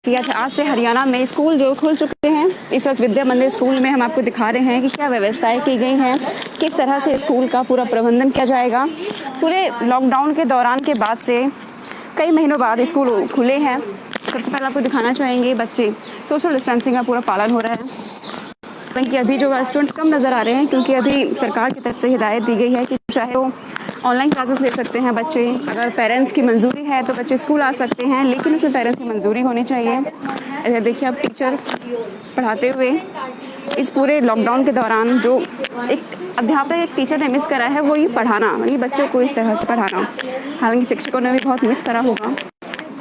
कि आज से हरियाणा में स्कूल जो खुल चुके हैं। इस वक्त विद्या मंदिर स्कूल में हम आपको दिखा रहे हैं कि क्या व्यवस्थाएं की गई हैं, किस तरह से स्कूल का पूरा प्रबंधन किया जाएगा। पूरे लॉकडाउन के दौरान के बाद से कई महीनों बाद स्कूल खुले हैं। सबसे पहले आपको दिखाना चाहेंगे बच्चे सोशल डिस्टेंसिंग का पूरा पालन हो रहा है। कि अभी जो स्टूडेंट्स कम नज़र आ रहे हैं क्योंकि अभी सरकार की तरफ से हिदायत दी गई है कि चाहे वो ऑनलाइन क्लासेस ले सकते हैं बच्चे, अगर पेरेंट्स की मंजूरी है तो बच्चे स्कूल आ सकते हैं, लेकिन उसमें पेरेंट्स की मंजूरी होनी चाहिए। ऐसे देखिए आप टीचर पढ़ाते हुए इस पूरे लॉकडाउन के दौरान जो एक अध्यापक एक टीचर ने मिस करा है वो ये पढ़ाना, ये बच्चों को इस तरह से पढ़ाना। हालांकि शिक्षकों ने भी बहुत मिस करा होगा।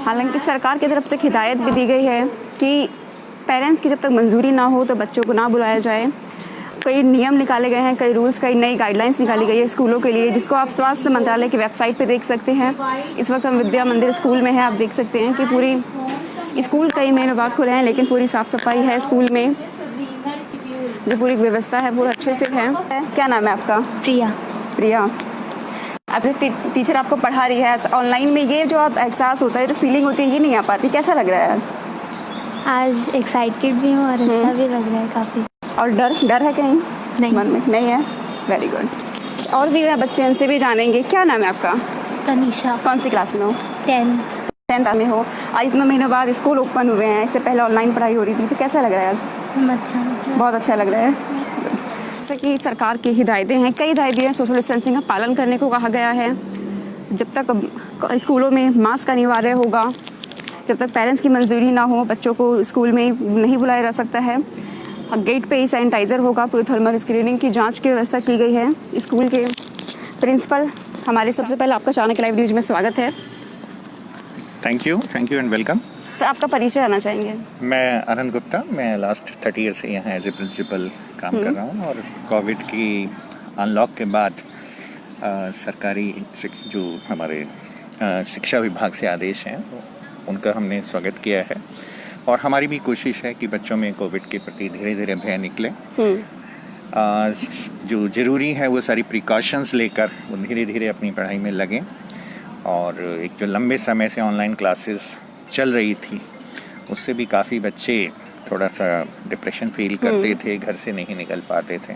हालांकि सरकार की तरफ से हिदायत भी दी गई है कि पेरेंट्स की जब तक मंजूरी ना हो तो बच्चों को ना बुलाया जाए। कई नियम निकाले गए हैं, कई रूल्स, कई नई गाइडलाइंस निकाली गई है स्कूलों के लिए, जिसको आप स्वास्थ्य मंत्रालय की वेबसाइट पे देख सकते हैं। इस वक्त हम विद्या मंदिर स्कूल में हैं। आप देख सकते हैं कि पूरी स्कूल कई महीनों बाद खुले हैं, लेकिन पूरी साफ सफाई है स्कूल में, जो पूरी व्यवस्था है पूरा अच्छे से है। क्या नाम है आपका? प्रिया। अब टीचर आपको पढ़ा रही है ऑनलाइन में, ये जो आप एहसास होता है, जो फीलिंग होती है, ये नहीं आ पाती, कैसा लग रहा है आज एक्साइटेड भी हूँ और अच्छा भी लग रहा है काफ़ी। और डर है कहीं नहीं मन में? नहीं है। Very good. और भी बच्चे उनसे भी जानेंगे। क्या नाम है आपका? तनीषा। कौन सी क्लास में हो? 10th में हो। आज इतने महीनों बाद स्कूल ओपन हुए हैं, इससे पहले ऑनलाइन पढ़ाई हो रही थी, तो कैसा लग रहा है आज? अच्छा, बहुत अच्छा लग रहा है। जैसे कि सरकार की हिदायतें हैं, कई हिदायतें हैं, सोशल डिस्टेंसिंग का पालन करने को कहा गया है। जब तक स्कूलों में मास्क अनिवार्य होगा, जब तक पेरेंट्स की मंजूरी ना हो, बच्चों को स्कूल में नहीं बुलाया जा सकता है। गेट पे ही सैनिटाइज़र होगा, पूरी थर्मल स्क्रीनिंग की जांच की व्यवस्था की गई है। स्कूल के प्रिंसिपल हमारे, सबसे पहले आपका चाणक्य लाइव न्यूज में स्वागत है। Thank you and welcome. Sir, आपका परिचय आना चाहेंगे? मैं अनंत गुप्ता, मैं लास्ट 30 ईयर से यहाँ एज ए प्रिंसिपल काम कर रहा हूँ। और कोविड की अनलॉक के बाद सरकारी जो हमारे शिक्षा विभाग से आदेश हैं उनका हमने स्वागत किया है। और हमारी भी कोशिश है कि बच्चों में कोविड के प्रति धीरे धीरे भय निकले। जो ज़रूरी है वो सारी प्रिकॉशंस लेकर वो धीरे धीरे अपनी पढ़ाई में लगें। और एक जो लंबे समय से ऑनलाइन क्लासेस चल रही थी उससे भी काफ़ी बच्चे थोड़ा सा डिप्रेशन फील करते थे, घर से नहीं निकल पाते थे।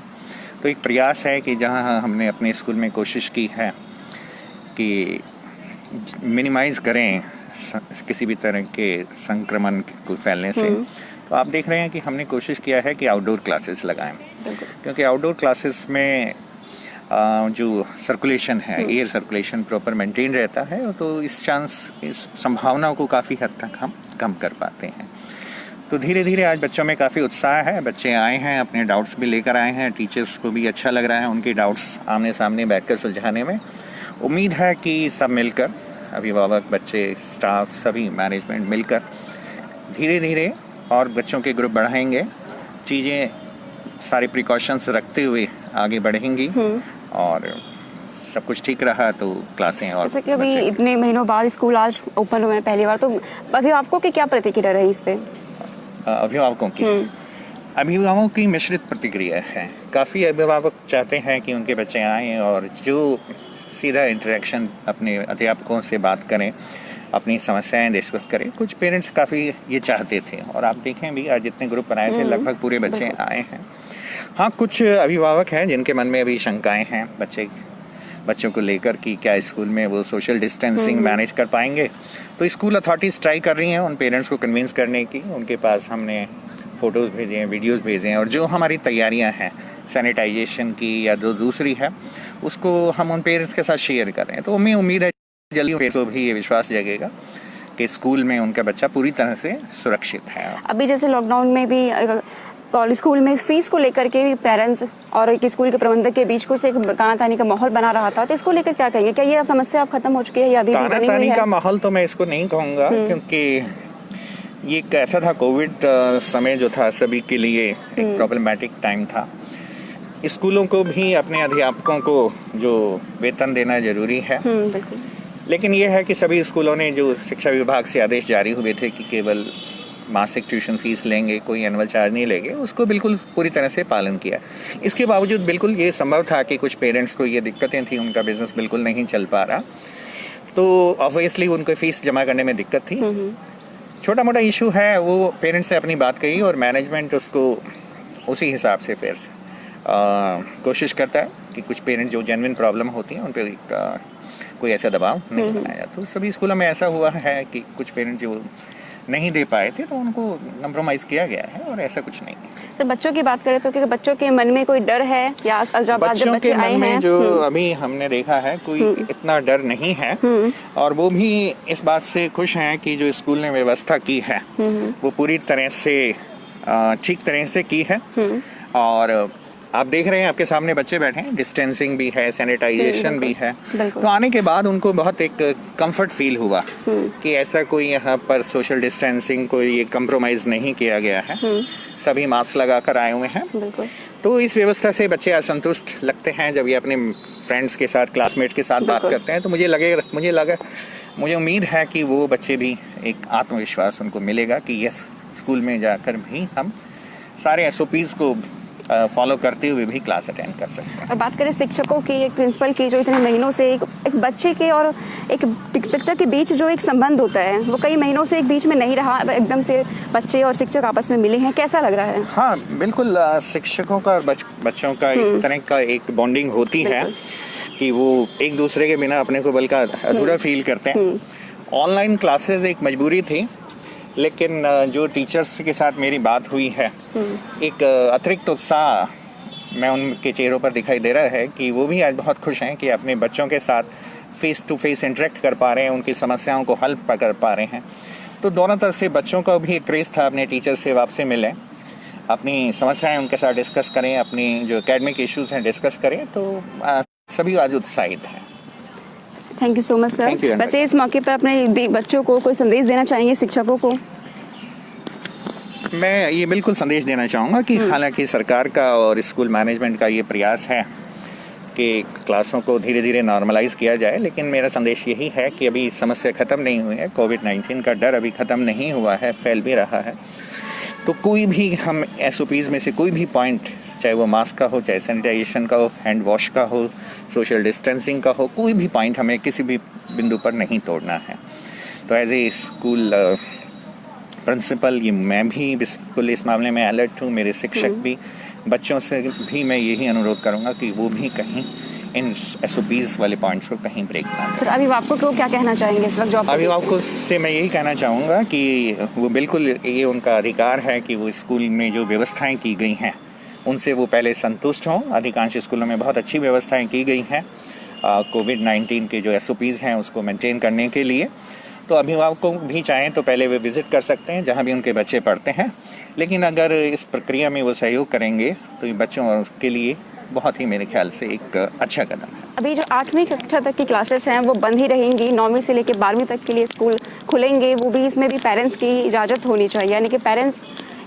तो एक प्रयास है कि जहाँ हमने अपने स्कूल में कोशिश की है कि मिनिमाइज़ करें किसी भी तरह के संक्रमण को फैलने से, तो आप देख रहे हैं कि हमने कोशिश किया है कि आउटडोर क्लासेस लगाएं, क्योंकि आउटडोर क्लासेस में जो सर्कुलेशन है, एयर सर्कुलेशन प्रॉपर मेंटेन रहता है, तो इस संभावनाओं को काफ़ी हद तक हम कम कर पाते हैं। तो धीरे धीरे आज बच्चों में काफ़ी उत्साह है, बच्चे आए हैं, अपने डाउट्स भी लेकर आए हैं, टीचर्स को भी अच्छा लग रहा है उनके डाउट्स आमने सामने बैठकर सुलझाने में। उम्मीद है कि सब मिलकर, अभिभावक, बच्चे, स्टाफ, सभी मैनेजमेंट मिलकर धीरे धीरे और बच्चों के ग्रुप बढ़ाएंगे, चीज़ें सारे प्रिकॉशंस रखते हुए आगे बढ़ेंगी और सब कुछ ठीक रहा तो क्लासें। और जैसे कि अभी इतने महीनों बाद स्कूल आज ओपन हुए हैं पहली बार, तो अभिभावकों की क्या प्रतिक्रिया रही इस पे? अभिभावकों की मिश्रित प्रतिक्रिया है। काफ़ी अभिभावक चाहते हैं कि उनके बच्चे आएँ और जो सीधा इंटरेक्शन अपने अध्यापकों से बात करें, अपनी समस्याएं डिस्कस करें। कुछ पेरेंट्स काफ़ी ये चाहते थे और आप देखें भी आज जितने ग्रुप बनाए थे लगभग पूरे बच्चे आए हैं। हाँ, कुछ अभिभावक हैं जिनके मन में अभी शंकाएं हैं बच्चों को लेकर कि क्या स्कूल में वो सोशल डिस्टेंसिंग मैनेज कर पाएंगे। तो स्कूल अथॉरिटीज़ ट्राई कर रही हैं उन पेरेंट्स को कन्विंस करने की। उनके पास हमने फ़ोटोज़ भेजे हैं, वीडियोज़ भेजे हैं, और जो हमारी तैयारियाँ हैं सैनिटाइजेशन की या जो दूसरी है उसको हम उन पेरेंट्स के साथ शेयर कर रहे हैं। तो हमें उम्मीद है जल्दी पेरेंट्स को भी ये विश्वास जगेगा कि स्कूल में उनका बच्चा पूरी तरह से सुरक्षित है। अभी जैसे लॉकडाउन में भी स्कूल में फीस को लेकर के भी पेरेंट्स और एक स्कूल के प्रबंधक के बीच कुछ एक तानातानी का माहौल बना रहा था, तो इसको लेकर क्या कहेंगे? क्या ये समस्या अब खत्म हो चुकी है या अभी भी बनी हुई है? तानातानी का माहौल तो मैं इसको नहीं कहूँगा, क्योंकि ये कैसा था, कोविड समय जो था सभी के लिए एक प्रॉब्लमेटिक टाइम था। स्कूलों को भी अपने अध्यापकों को जो वेतन देना जरूरी है, बिल्कुल। लेकिन ये है कि सभी स्कूलों ने जो शिक्षा विभाग से आदेश जारी हुए थे कि केवल मासिक ट्यूशन फीस लेंगे, कोई एनुअल चार्ज नहीं लेंगे, उसको बिल्कुल पूरी तरह से पालन किया। इसके बावजूद बिल्कुल ये संभव था कि कुछ पेरेंट्स को ये दिक्कतें थी, उनका बिजनेस बिल्कुल नहीं चल पा रहा, तो ऑब्वियसली उनको फीस जमा करने में दिक्कत थी। छोटा मोटा इशू है, वो पेरेंट्स से अपनी बात कही और मैनेजमेंट उसको उसी हिसाब से फिर कोशिश करता है कि कुछ पेरेंट्स जो जेन्युइन प्रॉब्लम होती हैं उन पर कोई ऐसा दबाव नहीं बनाया जाता। तो सभी स्कूलों में ऐसा हुआ है कि कुछ पेरेंट्स जो नहीं दे पाए थे तो उनको कंप्रोमाइज़ किया गया है और ऐसा कुछ नहीं है। तो बच्चों की बात करें तो क्या बच्चों के मन में कोई डर है या जब बच्चों बच्चे के आए मन में हैं जो अभी हमने देखा है कोई इतना डर नहीं है और वो भी इस बात से खुश हैं कि जो स्कूल ने व्यवस्था की है वो पूरी तरह से ठीक तरह से की है। और आप देख रहे हैं आपके सामने बच्चे बैठे हैं, डिस्टेंसिंग भी है, सैनिटाइजेशन भी है। तो आने के बाद उनको बहुत एक कंफर्ट फील हुआ कि ऐसा कोई यहाँ पर सोशल डिस्टेंसिंग कोई ये कंप्रोमाइज़ नहीं किया गया है, सभी मास्क लगाकर आए हुए हैं। तो इस व्यवस्था से बच्चे असंतुष्ट लगते हैं जब ये अपने फ्रेंड्स के साथ, क्लासमेट के साथ बात करते हैं। तो मुझे उम्मीद है कि वो बच्चे भी एक आत्मविश्वास उनको मिलेगा कि यस, स्कूल में जाकर भी हम सारे SOPs को फॉलो करते हुए भी क्लास अटेंड कर सकते हैं। और बात करें शिक्षकों की, एक प्रिंसिपल की, जो इतने महीनों से एक बच्चे के और एक शिक्षक के बीच जो एक संबंध होता है वो कई महीनों से एक बीच में नहीं रहा, एकदम से बच्चे और शिक्षक आपस में मिले हैं, कैसा लग रहा है? हाँ बिल्कुल, शिक्षकों का और बच्चों का इस तरह का एक बॉन्डिंग होती है कि वो एक दूसरे के बिना अपने को बल्कि अधूरा फील करते हैं। ऑनलाइन क्लासेस एक मजबूरी थी, लेकिन जो टीचर्स के साथ मेरी बात हुई है, एक अतिरिक्त उत्साह मैं उनके चेहरों पर दिखाई दे रहा है कि वो भी आज बहुत खुश हैं कि अपने बच्चों के साथ फेस टू फेस इंटरेक्ट कर पा रहे हैं, उनकी समस्याओं को हल कर पा रहे हैं। तो दोनों तरफ से बच्चों का भी एक क्रेज़ था अपने टीचर से वापसी मिलें, अपनी समस्याएं उनके साथ डिस्कस करें, अपनी जो एकेडमिक इश्यूज़ हैं डिस्कस करें। तो सभी आज उत्साहित हैं। Thank you so much sir. वैसे इस मौके पर अपने बच्चों को कोई संदेश देना चाहेंगे, शिक्षकों को? मैं ये बिल्कुल संदेश देना चाहूँगा कि हालांकि सरकार का और स्कूल मैनेजमेंट का ये प्रयास है कि क्लासों को धीरे धीरे नॉर्मलाइज किया जाए, लेकिन मेरा संदेश यही है कि अभी समस्या ख़त्म नहीं हुई है। कोविड-19 का डर अभी ख़त्म नहीं हुआ है, फैल भी रहा है। तो कोई भी हम SOPs में से कोई भी पॉइंट, चाहे वो मास्क का हो, चाहे सैनिटाइजेशन का हो, हैंड वॉश का हो, सोशल डिस्टेंसिंग का हो, कोई भी पॉइंट हमें किसी भी बिंदु पर नहीं तोड़ना है। तो एज ए स्कूल प्रिंसिपल ये मैं भी बिल्कुल इस मामले में अलर्ट हूँ, मेरे शिक्षक भी, बच्चों से भी मैं यही अनुरोध करूँगा कि वो भी कहीं इन SOPs वाले पॉइंट्स को कहीं ब्रेक ना करें। सर अभिभावकों को क्या कहना चाहेंगे इस वक्त? अभिभावकों से मैं यही कहना चाहूँगा कि वो बिल्कुल, ये उनका अधिकार है कि वो स्कूल में जो व्यवस्थाएँ की गई हैं उनसे वो पहले संतुष्ट हों। अधिकांश स्कूलों में बहुत अच्छी व्यवस्थाएं की गई हैं कोविड-19 के जो SOPs हैं उसको मेंटेन करने के लिए। तो अभिभावकों भी चाहें तो पहले वे विज़िट कर सकते हैं जहां भी उनके बच्चे पढ़ते हैं, लेकिन अगर इस प्रक्रिया में वो सहयोग करेंगे तो ये बच्चों के लिए बहुत ही मेरे ख्याल से एक अच्छा कदम है। अभी जो 8वीं कक्षा तक की क्लासेस हैं वो बंद ही रहेंगी, 9वीं से लेकर 12वीं तक के लिए स्कूल खुलेंगे, वो भी इसमें भी पेरेंट्स की इजाज़त होनी चाहिए। यानी कि पेरेंट्स,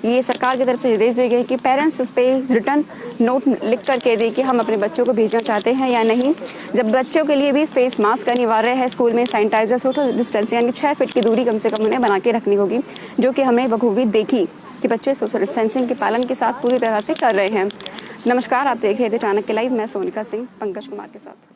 ये सरकार की तरफ से निर्देश दिए गए कि पेरेंट्स उस पर रिटर्न नोट लिख करके दें कि हम अपने बच्चों को भेजना चाहते हैं या नहीं। जब बच्चों के लिए भी फेस मास्क अनिवार्य है, स्कूल में सैनिटाइजर, सोशल डिस्टेंसिंग यानी 6 फीट की दूरी कम से कम उन्हें बना के रखनी होगी, जो कि हमने बखूबी देखी कि बच्चे सोशल डिस्टेंसिंग के पालन के साथ पूरी तरह से कर रहे हैं। नमस्कार, आप देख रहे थे चाणक्य लाइव। मैं सोनिका सिंह, पंकज कुमार के साथ।